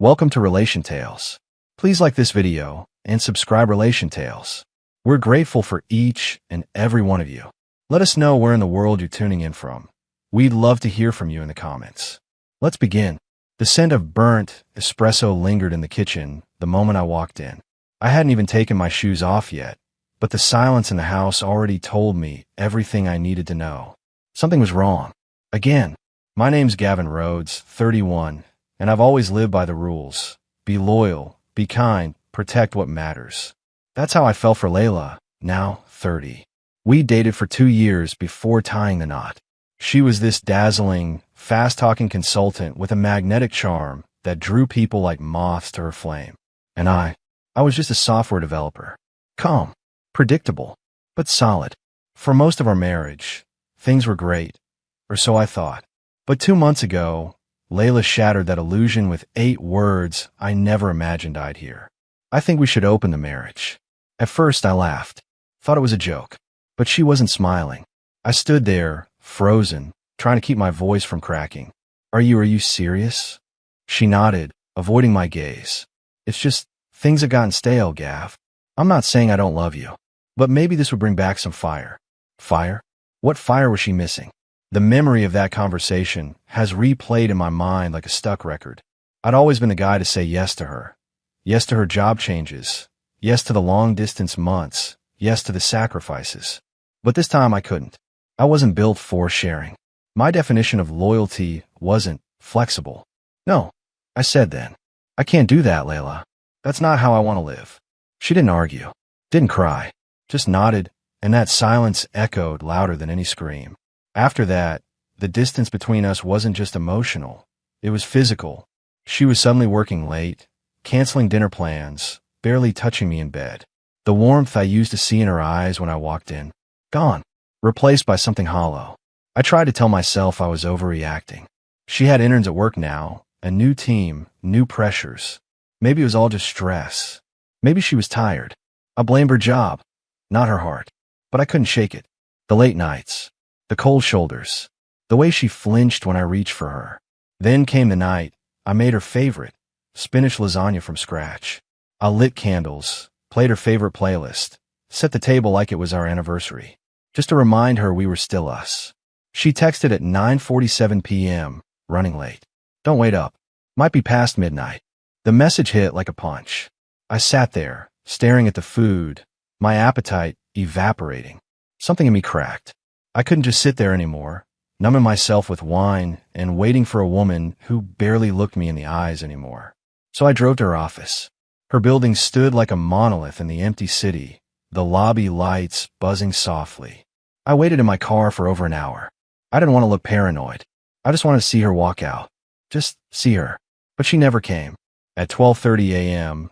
Welcome to Relation Tales. Please like this video and subscribe Relation Tales. We're grateful for each and every one of you. Let us know where in the world you're tuning in from. We'd love to hear from you in the comments. Let's begin. The scent of burnt espresso lingered in the kitchen the moment I walked in. I hadn't even taken my shoes off yet, but the silence in the house already told me everything I needed to know. Something was wrong. Again. My name's Gavin Rhodes, 31, and I've always lived by the rules. Be loyal, be kind, protect what matters. That's how I fell for Layla, now 30. We dated for 2 years before tying the knot. She was this dazzling, fast-talking consultant with a magnetic charm that drew people like moths to her flame. And I was just a software developer. Calm, predictable, but solid. For most of our marriage, things were great, or so I thought. But 2 months ago, Layla shattered that illusion with 8 words I never imagined I'd hear. I think we should open the marriage. At first, I laughed, thought it was a joke, but she wasn't smiling. I stood there, frozen, trying to keep my voice from cracking. Are you serious? She nodded, avoiding my gaze. It's just, things have gotten stale, Gav. I'm not saying I don't love you, but maybe this would bring back some fire. Fire? What fire was she missing? The memory of that conversation has replayed in my mind like a stuck record. I'd always been the guy to say yes to her. Yes to her job changes. Yes to the long-distance months. Yes to the sacrifices. But this time I couldn't. I wasn't built for sharing. My definition of loyalty wasn't flexible. No, I said then. I can't do that, Layla. That's not how I want to live. She didn't argue. Didn't cry. Just nodded, and that silence echoed louder than any scream. After that, the distance between us wasn't just emotional. It was physical. She was suddenly working late, canceling dinner plans, barely touching me in bed. The warmth I used to see in her eyes when I walked in, gone, replaced by something hollow. I tried to tell myself I was overreacting. She had interns at work now, a new team, new pressures. Maybe it was all just stress. Maybe she was tired. I blamed her job, not her heart. But I couldn't shake it. The late nights. The cold shoulders, the way she flinched when I reached for her. Then came the night I made her favorite, spinach lasagna from scratch. I lit candles, played her favorite playlist, set the table like it was our anniversary, just to remind her we were still us. She texted at 9:47 p.m., running late. Don't wait up. Might be past midnight. The message hit like a punch. I sat there, staring at the food, my appetite evaporating. Something in me cracked. I couldn't just sit there anymore, numbing myself with wine and waiting for a woman who barely looked me in the eyes anymore. So I drove to her office. Her building stood like a monolith in the empty city, the lobby lights buzzing softly. I waited in my car for over an hour. I didn't want to look paranoid. I just wanted to see her walk out. Just see her. But she never came. At 12:30 a.m.,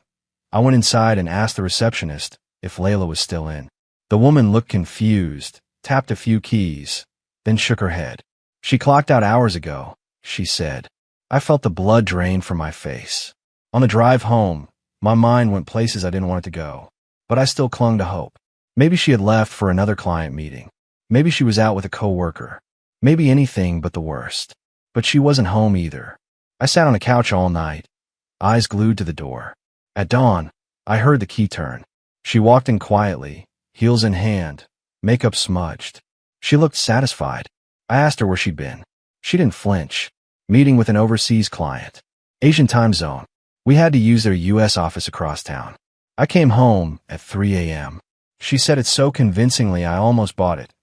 I went inside and asked the receptionist if Layla was still in. The woman looked confused, tapped a few keys, then shook her head. She clocked out hours ago, she said. I felt the blood drain from my face. On the drive home, my mind went places I didn't want it to go, but I still clung to hope. Maybe she had left for another client meeting. Maybe she was out with a coworker. Maybe anything but the worst. But she wasn't home either. I sat on a couch all night, eyes glued to the door. At dawn, I heard the key turn. She walked in quietly, heels in hand, makeup smudged. She looked satisfied. I asked her where she'd been. She didn't flinch. Meeting with an overseas client. Asian time zone. We had to use their U.S. office across town. I came home at 3 a.m. She said it so convincingly I almost bought it.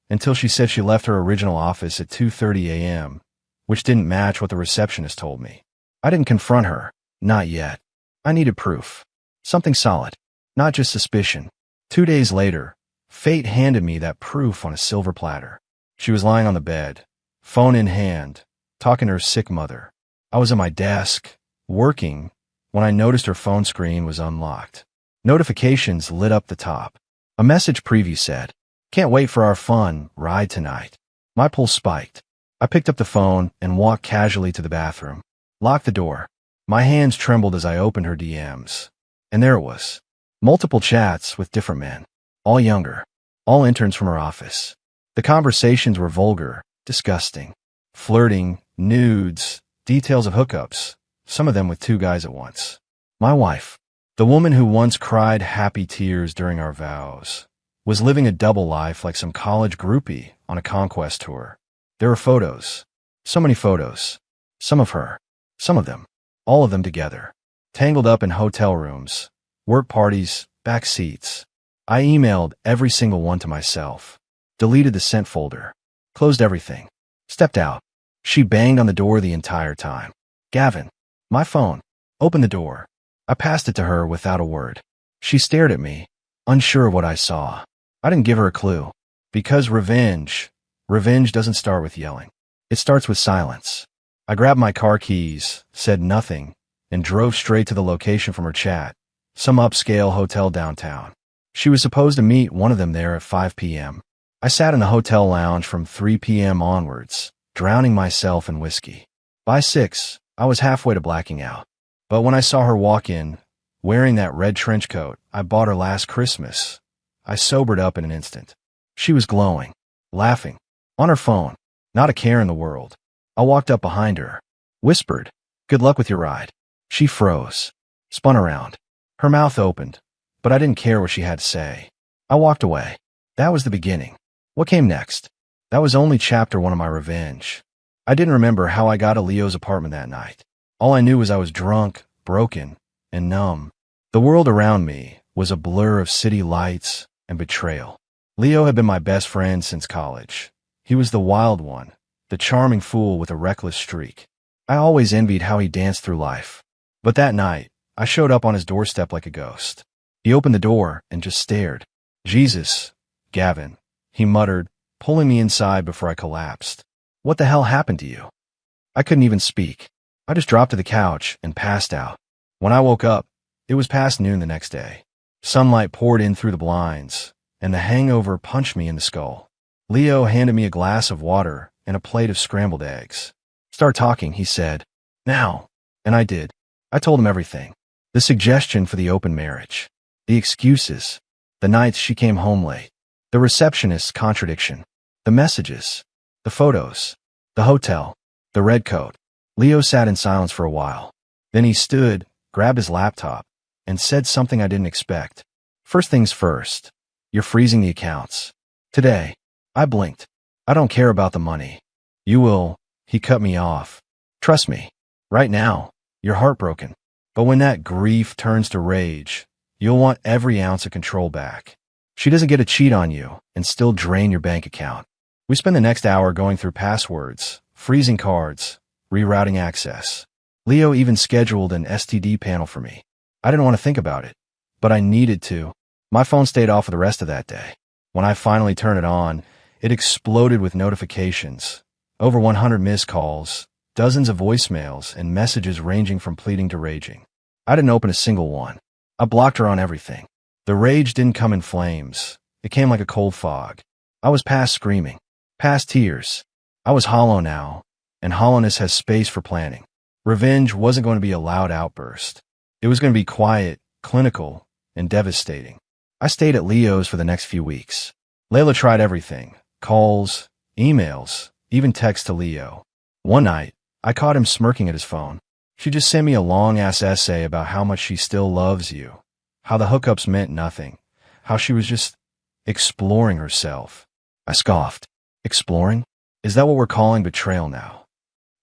Until she said she left her original office at 2:30 a.m., which didn't match what the receptionist told me. I didn't confront her. Not yet. I needed proof. Something solid. Not just suspicion. 2 days later, fate handed me that proof on a silver platter. She was lying on the bed, phone in hand, talking to her sick mother. I was at my desk, working, when I noticed her phone screen was unlocked. Notifications lit up the top. A message preview said, "Can't wait for our fun ride tonight." My pulse spiked. I picked up the phone and walked casually to the bathroom. Locked the door. My hands trembled as I opened her DMs. And there it was. Multiple chats with different men. All younger. All interns from her office. The conversations were vulgar, disgusting. Flirting, nudes, details of hookups. some of them with 2 guys at once. My wife, the woman who once cried happy tears during our vows, was living a double life like some college groupie on a conquest tour. There were photos. So many photos. Some of her. Some of them. All of them together. Tangled up in hotel rooms, work parties, back seats. I emailed every single one to myself. Deleted the sent folder. Closed everything. Stepped out. She banged on the door the entire time. Gavin. My phone. Open the door. I passed it to her without a word. She stared at me, unsure of what I saw. I didn't give her a clue. Because revenge doesn't start with yelling. It starts with silence. I grabbed my car keys, said nothing, and drove straight to the location from her chat, some upscale hotel downtown. She was supposed to meet one of them there at 5 p.m. I sat in the hotel lounge from 3 p.m. onwards, drowning myself in whiskey. By 6, I was halfway to blacking out. But when I saw her walk in, wearing that red trench coat I bought her last Christmas, I sobered up in an instant. She was glowing, laughing, on her phone, not a care in the world. I walked up behind her, whispered, "Good luck with your ride." She froze, spun around. Her mouth opened, but I didn't care what she had to say. I walked away. That was the beginning. What came next? That was only chapter 1 of my revenge. I didn't remember how I got to Leo's apartment that night. All I knew was I was drunk, broken, and numb. The world around me was a blur of city lights and betrayal. Leo had been my best friend since college. He was the wild one, the charming fool with a reckless streak. I always envied how he danced through life. But that night, I showed up on his doorstep like a ghost. He opened the door and just stared. "Jesus, Gavin," he muttered, pulling me inside before I collapsed. "What the hell happened to you?" I couldn't even speak. I just dropped to the couch and passed out. When I woke up, it was past noon the next day. Sunlight poured in through the blinds, and the hangover punched me in the skull. Leo handed me a glass of water and a plate of scrambled eggs. "Start talking," he said. "Now." And I did. I told him everything. The suggestion for the open marriage. The excuses. The nights she came home late. The receptionist's contradiction. The messages. The photos. The hotel. The red coat. Leo sat in silence for a while. Then he stood, grabbed his laptop, and said something I didn't expect. "First things first. You're freezing the accounts. Today." I blinked. "I don't care about the money." "You will." He cut me off. "Trust me. Right now, you're heartbroken. But when that grief turns to rage, you'll want every ounce of control back. She doesn't get to cheat on you and still drain your bank account." We spent the next hour going through passwords, freezing cards, rerouting access. Leo even scheduled an STD panel for me. I didn't want to think about it, but I needed to. My phone stayed off for the rest of that day. When I finally turned it on, it exploded with notifications. Over 100 missed calls, dozens of voicemails, and messages ranging from pleading to raging. I didn't open a single one. I blocked her on everything. The rage didn't come in flames. It came like a cold fog. I was past screaming, past tears. I was hollow now, and hollowness has space for planning. Revenge wasn't going to be a loud outburst. It was going to be quiet, clinical, and devastating. I stayed at Leo's for the next few weeks. Layla tried everything. Calls, emails, even texts to Leo. One night, I caught him smirking at his phone. She just sent me a long-ass essay about how much she still loves you, how the hookups meant nothing, how she was just exploring herself. I scoffed. Exploring? Is that what we're calling betrayal now?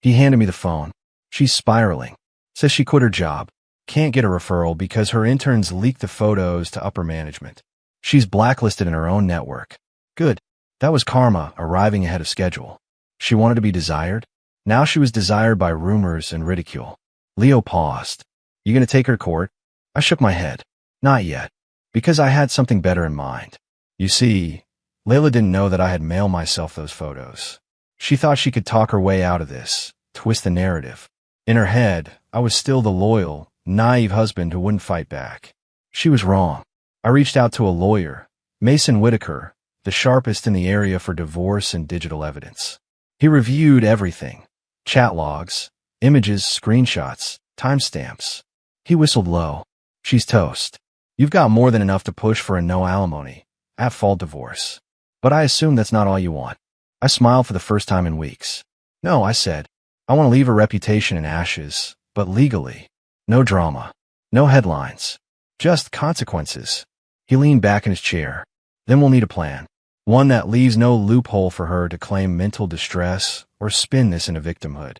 He handed me the phone. "She's spiraling. Says she quit her job. Can't get a referral because her interns leaked the photos to upper management. She's blacklisted in her own network." Good. That was karma arriving ahead of schedule. She wanted to be desired. Now she was desired by rumors and ridicule. Leo paused. "You gonna take her to court?" I shook my head. "Not yet. Because I had something better in mind." You see, Layla didn't know that I had mailed myself those photos. She thought she could talk her way out of this, twist the narrative. In her head, I was still the loyal, naive husband who wouldn't fight back. She was wrong. I reached out to a lawyer, Mason Whitaker, the sharpest in the area for divorce and digital evidence. He reviewed everything. Chat logs, images, screenshots, timestamps. He whistled low. "She's toast. You've got more than enough to push for a no alimony, at-fault divorce. But I assume that's not all you want." I smiled for the first time in weeks. "No," I said. "I want to leave her reputation in ashes, but legally. No drama. No headlines. Just consequences. He leaned back in his chair. Then we'll need a plan. One that leaves no loophole for her to claim mental distress or spin this into victimhood.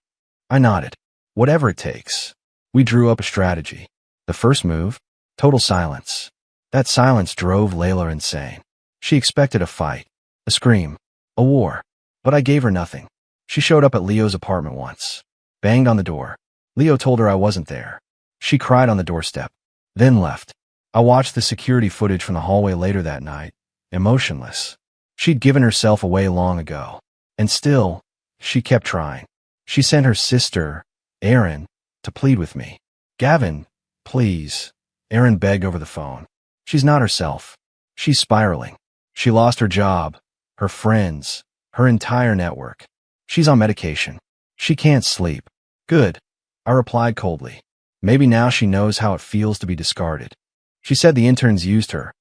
I nodded. Whatever it takes. We drew up a strategy. The first move? Total silence. That silence drove Layla insane. She expected a fight, a scream, a war. But I gave her nothing. She showed up at Leo's apartment once. Banged on the door. Leo told her I wasn't there. She cried on the doorstep. Then left. I watched the security footage from the hallway later that night, emotionless. She'd given herself away long ago. And still, she kept trying. She sent her sister, Erin, to plead with me. Gavin, please. Erin begged over the phone. She's not herself. She's spiraling. She lost her job, her friends, her entire network. She's on medication. She can't sleep. Good. I replied coldly. Maybe now she knows how it feels to be discarded. She said the interns used her.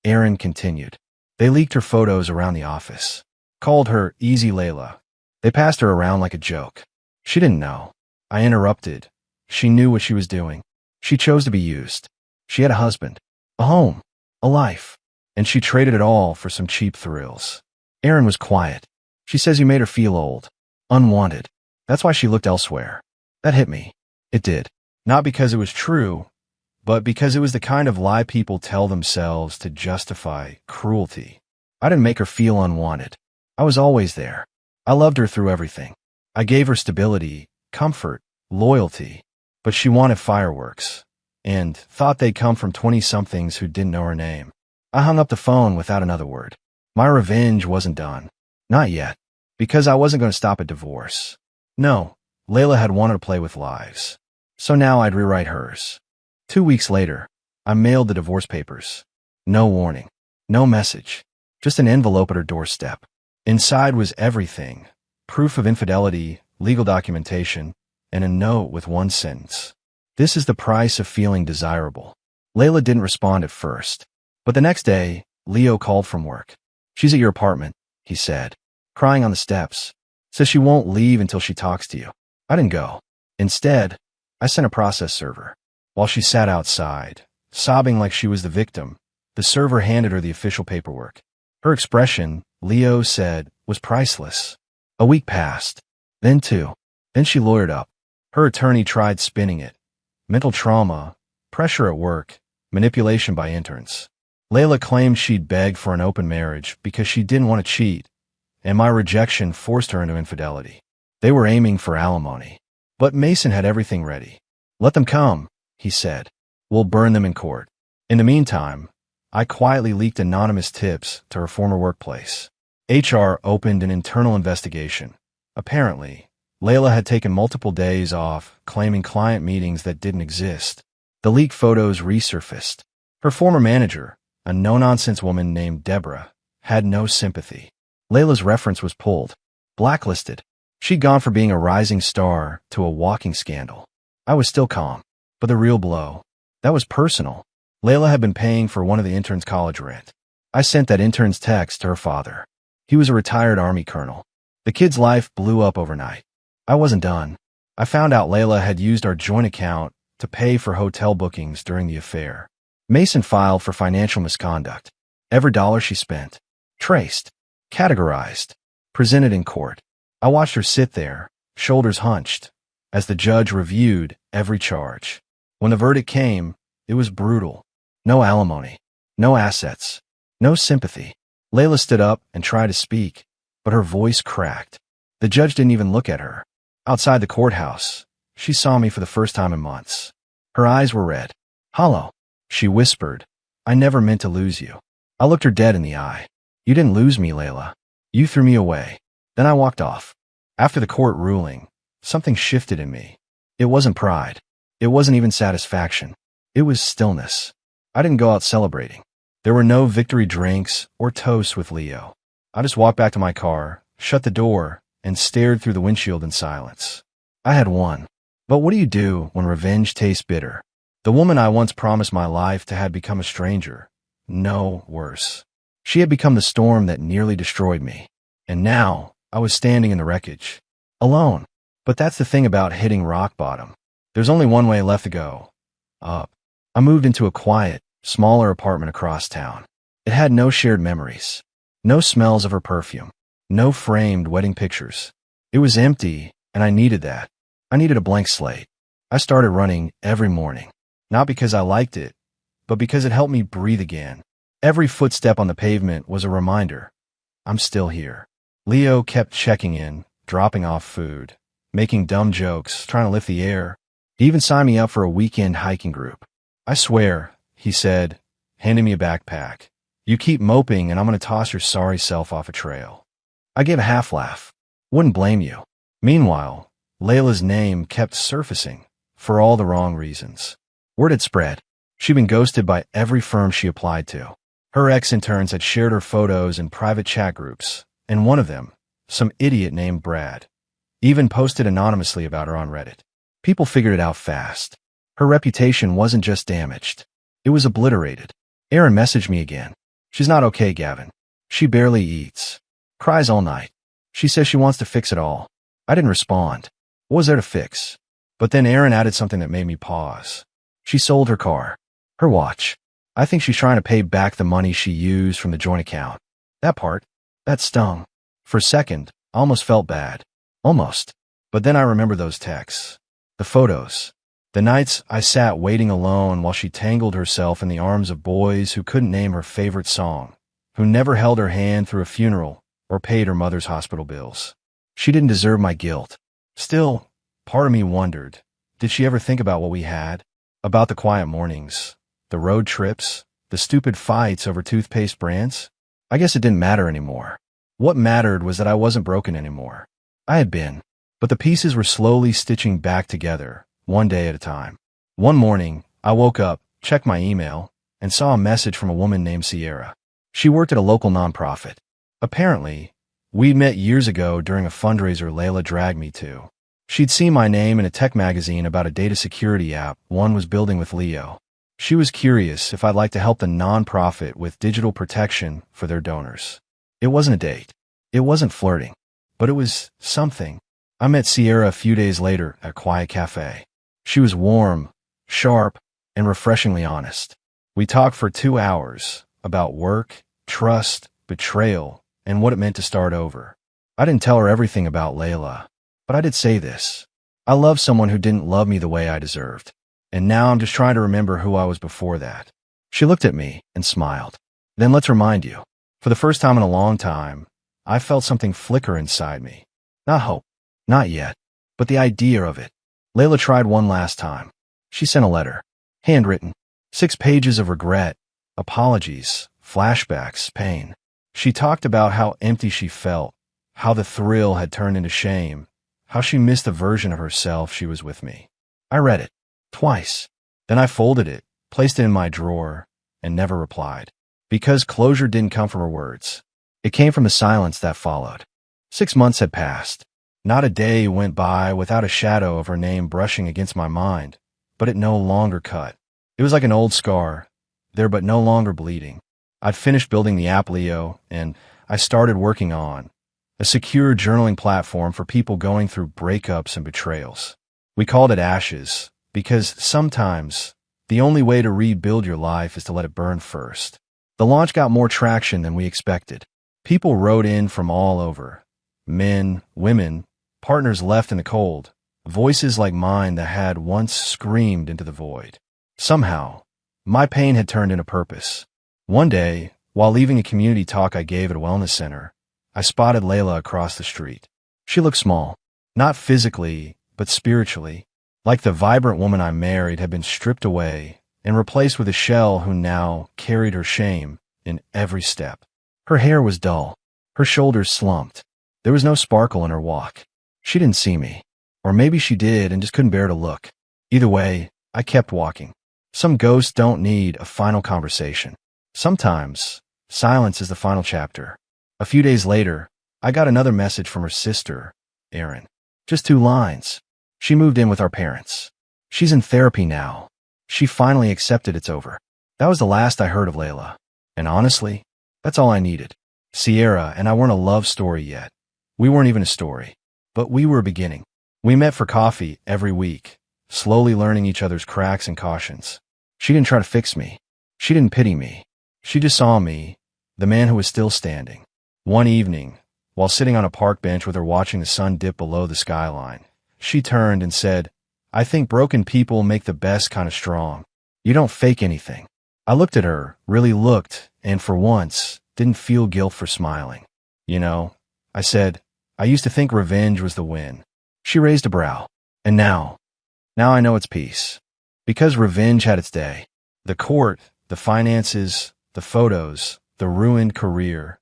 Erin continued. They leaked her photos around the office. Called her Easy Layla. They passed her around like a joke. She didn't know. I interrupted. She knew what she was doing. She chose to be used. She had a husband, a home, a life, and she traded it all for some cheap thrills. Erin was quiet. She says you made her feel old, unwanted. That's why she looked elsewhere. That hit me. It did. Not because it was true, but because it was the kind of lie people tell themselves to justify cruelty. I didn't make her feel unwanted. I was always there. I loved her through everything. I gave her stability, comfort, loyalty, but she wanted fireworks, and thought they'd come from 20-somethings who didn't know her name. I hung up the phone without another word. My revenge wasn't done. Not yet. Because I wasn't going to stop at divorce. No, Layla had wanted to play with lives. So now I'd rewrite hers. 2 weeks later, I mailed the divorce papers. No warning. No message. Just an envelope at her doorstep. Inside was everything. Proof of infidelity, legal documentation, and a note with one sentence. This is the price of feeling desirable. Layla didn't respond at first. But the next day, Leo called from work. She's at your apartment, he said, crying on the steps. Says she won't leave until she talks to you. I didn't go. Instead, I sent a process server. While she sat outside, sobbing like she was the victim, the server handed her the official paperwork. Her expression, Leo said, was priceless. A week passed. Then two. Then she lawyered up. Her attorney tried spinning it. Mental trauma, pressure at work, manipulation by interns. Layla claimed she'd begged for an open marriage because she didn't want to cheat, and my rejection forced her into infidelity. They were aiming for alimony. But Mason had everything ready. Let them come, he said. We'll burn them in court. In the meantime, I quietly leaked anonymous tips to her former workplace. HR opened an internal investigation. Apparently, Layla had taken multiple days off, claiming client meetings that didn't exist. The leaked photos resurfaced. Her former manager, a no-nonsense woman named Deborah, had no sympathy. Layla's reference was pulled. Blacklisted. She'd gone from being a rising star to a walking scandal. I was still calm. But the real blow, that was personal. Layla had been paying for one of the interns' college rent. I sent that intern's text to her father. He was a retired Army colonel. The kid's life blew up overnight. I wasn't done. I found out Layla had used our joint account to pay for hotel bookings during the affair. Mason filed for financial misconduct. Every dollar she spent. Traced. Categorized. Presented in court. I watched her sit there, shoulders hunched, as the judge reviewed every charge. When the verdict came, it was brutal. No alimony. No assets. No sympathy. Layla stood up and tried to speak, but her voice cracked. The judge didn't even look at her. Outside the courthouse, she saw me for the first time in months. Her eyes were red. Hollow. She whispered, I never meant to lose you. I looked her dead in the eye. You didn't lose me, Layla. You threw me away. Then I walked off. After the court ruling, something shifted in me. It wasn't pride. It wasn't even satisfaction. It was stillness. I didn't go out celebrating. There were no victory drinks or toasts with Leo. I just walked back to my car, shut the door, and stared through the windshield in silence. I had won. But what do you do when revenge tastes bitter? The woman I once promised my life to had become a stranger. No, worse. She had become the storm that nearly destroyed me. And now, I was standing in the wreckage. Alone. But that's the thing about hitting rock bottom. There's only one way left to go. Up. I moved into a quiet, smaller apartment across town. It had no shared memories. No smells of her perfume. No framed wedding pictures. It was empty, and I needed that. I needed a blank slate. I started running every morning. Not because I liked it, but because it helped me breathe again. Every footstep on the pavement was a reminder. I'm still here. Leo kept checking in, dropping off food, making dumb jokes, trying to lift the air. He even signed me up for a weekend hiking group. I swear, he said, handing me a backpack, you keep moping and I'm going to toss your sorry self off a trail. I gave a half laugh. Wouldn't blame you. Meanwhile, Layla's name kept surfacing, for all the wrong reasons. Word had spread. She'd been ghosted by every firm she applied to. Her ex-interns had shared her photos in private chat groups, and one of them, some idiot named Brad, even posted anonymously about her on Reddit. People figured it out fast. Her reputation wasn't just damaged. It was obliterated. Erin messaged me again. She's not okay, Gavin. She barely eats. Cries all night. She says she wants to fix it all. I didn't respond. What was there to fix? But then Erin added something that made me pause. She sold her car. Her watch. I think she's trying to pay back the money she used from the joint account. That part. That stung. For a second, I almost felt bad. Almost. But then I remembered those texts. The photos. The nights I sat waiting alone while she tangled herself in the arms of boys who couldn't name her favorite song, who never held her hand through a funeral or paid her mother's hospital bills. She didn't deserve my guilt. Still, part of me wondered, did she ever think about what we had? About the quiet mornings, the road trips, the stupid fights over toothpaste brands? I guess it didn't matter anymore. What mattered was that I wasn't broken anymore. I had been, but the pieces were slowly stitching back together, one day at a time. One morning, I woke up, checked my email, and saw a message from a woman named Sierra. She worked at a local nonprofit. Apparently, we'd met years ago during a fundraiser Layla dragged me to. She'd seen my name in a tech magazine about a data security app one was building with Leo. She was curious if I'd like to help the nonprofit with digital protection for their donors. It wasn't a date. It wasn't flirting. But it was something. I met Sierra a few days later at a quiet cafe. She was warm, sharp, and refreshingly honest. We talked for 2 hours about work, trust, betrayal, and what it meant to start over. I didn't tell her everything about Layla, but I did say this. I loved someone who didn't love me the way I deserved. And now I'm just trying to remember who I was before that. She looked at me and smiled. Then let's remind you. For the first time in a long time, I felt something flicker inside me. Not hope. Not yet. But the idea of it. Layla tried one last time. She sent a letter. Handwritten. 6 pages of regret, apologies, flashbacks, pain. She talked about how empty she felt, how the thrill had turned into shame, how she missed the version of herself she was with me. I read it. Twice. Then I folded it, placed it in my drawer, and never replied. Because closure didn't come from her words. It came from the silence that followed. 6 months had passed. Not a day went by without a shadow of her name brushing against my mind, but it no longer cut. It was like an old scar, there but no longer bleeding. I'd finished building the app Leo, and I started working on a secure journaling platform for people going through breakups and betrayals. We called it Ashes, because sometimes the only way to rebuild your life is to let it burn first. The launch got more traction than we expected. People wrote in from all over. Men, women, partners left in the cold, voices like mine that had once screamed into the void. Somehow, my pain had turned into purpose. One day, while leaving a community talk I gave at a wellness center, I spotted Layla across the street. She looked small, not physically, but spiritually, like the vibrant woman I married had been stripped away and replaced with a shell who now carried her shame in every step. Her hair was dull, her shoulders slumped. There was no sparkle in her walk. She didn't see me. Or maybe she did and just couldn't bear to look. Either way, I kept walking. Some ghosts don't need a final conversation. Sometimes, silence is the final chapter. A few days later, I got another message from her sister, Erin. Just 2 lines. She moved in with our parents. She's in therapy now. She finally accepted it's over. That was the last I heard of Layla. And honestly, that's all I needed. Sierra and I weren't a love story yet. We weren't even a story. But we were a beginning. We met for coffee every week, slowly learning each other's cracks and cautions. She didn't try to fix me. She didn't pity me. She just saw me, the man who was still standing. One evening, while sitting on a park bench with her watching the sun dip below the skyline, she turned and said, "I think broken people make the best kind of strong. You don't fake anything." I looked at her, really looked, and for once, didn't feel guilt for smiling. "You know," I said, "I used to think revenge was the win." She raised a brow. "And now I know it's peace. Because revenge had its day. The court, the finances, the photos, the ruined career.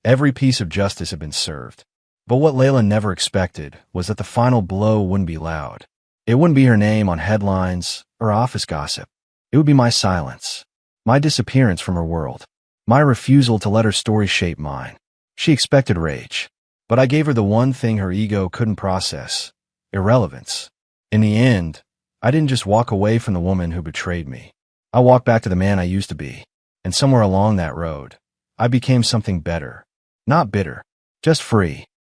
Every piece of justice had been served. But what Layla never expected was that the final blow wouldn't be loud. It wouldn't be her name on headlines or office gossip. It would be my silence, my disappearance from her world, my refusal to let her story shape mine. She expected rage, but I gave her the one thing her ego couldn't process: irrelevance. In the end, I didn't just walk away from the woman who betrayed me. I walked back to the man I used to be, and somewhere along that road, I became something better. Not bitter, just free.